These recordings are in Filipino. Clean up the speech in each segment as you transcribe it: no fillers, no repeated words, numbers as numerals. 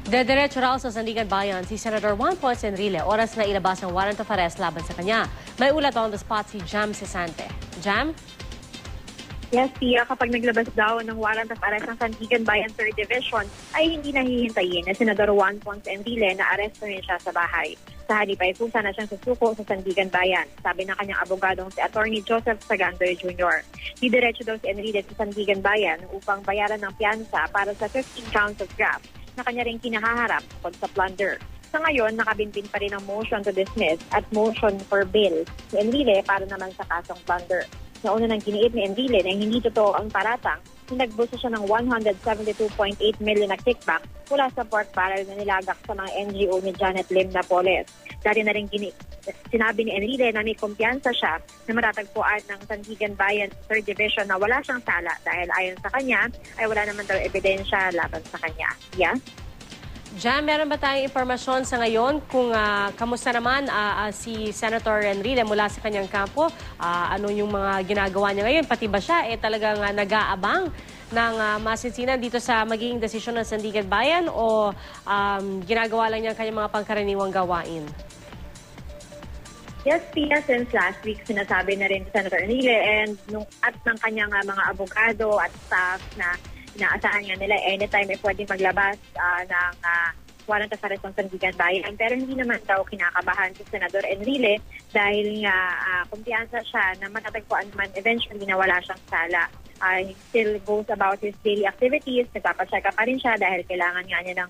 Dediretso raw sa Sandigan Bayan si Senator Juan Ponce Enrile. Oras na ilabas ang warrant of arrest laban sa kanya. May ulat on the spot si Jam Cesante. Jam? Yes, Tia, kapag naglabas daw ng warrant of arrest ng Sandigan Bayan 3rd Division, ay hindi nahihintayin na Senador Juan Ponce Enrile na arestuhin siya sa bahay. Sa halip ay kusa na siyang susuko sa Sandigan Bayan, sabi ng kanyang abogadong si Attorney Joseph Sagandoy Jr. Didiretso daw si Enrile sa Sandigan Bayan upang bayaran ng piyansa para sa 15 counts of graft na kanya rin kinahaharap tungkol sa plunder. Sa ngayon, nakabinbin pa rin ang motion to dismiss at motion for bail si Enrile para naman sa kasong plunder. Nauna nang giniit ni Enrile na hindi totoo ang paratang, nagbusa siya ng 172.8 million na kickback mula sa pork barrel na nilagak sa mga NGO ni Janet Lim Napoles. Dari na rin sinabi ni Enrile na may kumpiyansa siya na matatagpuan ng Sandigan Bayan 3rd Division na wala siyang sala dahil ayon sa kanya ay wala naman daw ebidensya laban sa kanya. Yeah? Jam, meron ba tayong impormasyon sa ngayon kung kamusta naman si Senator Enrile mula sa kanyang kampo? Ano yung mga ginagawa niya ngayon? Pati ba siya talagang nag-aabang ng masinsinan dito sa magiging desisyon ng Sandigan Bayan o ginagawa lang niya ang kanyang mga pangkaraniwang gawain? Yes, Pia, since last week sinasabi na rin ni Senator Enrile at ng kanyang mga abogado at staff na inaasahan nga nila anytime ay pwedeng maglabas ng warrant of arrest ng Sandigan Bayan. Pero hindi naman daw kinakabahan si Senador Enrile dahil nga kumpiyansa siya na matatagpuan naman eventually na wala siyang sala. He still goes about his daily activities. Nagpapacheck up pa rin siya dahil kailangan nga niya ng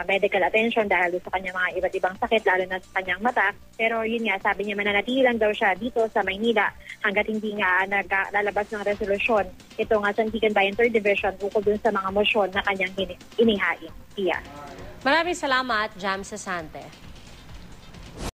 medical attention dahil sa kanyang mga iba't ibang sakit, lalo na sa kanyang mata. Pero yun nga, sabi niya mananatili lang daw siya dito sa Maynila hanggat hindi nga lalabas ng resolusyon ito nga Sandigan Bayan 3rd Division ukol dun sa mga motion na kanyang inihain. Pia. Maraming salamat, Jam Cesante.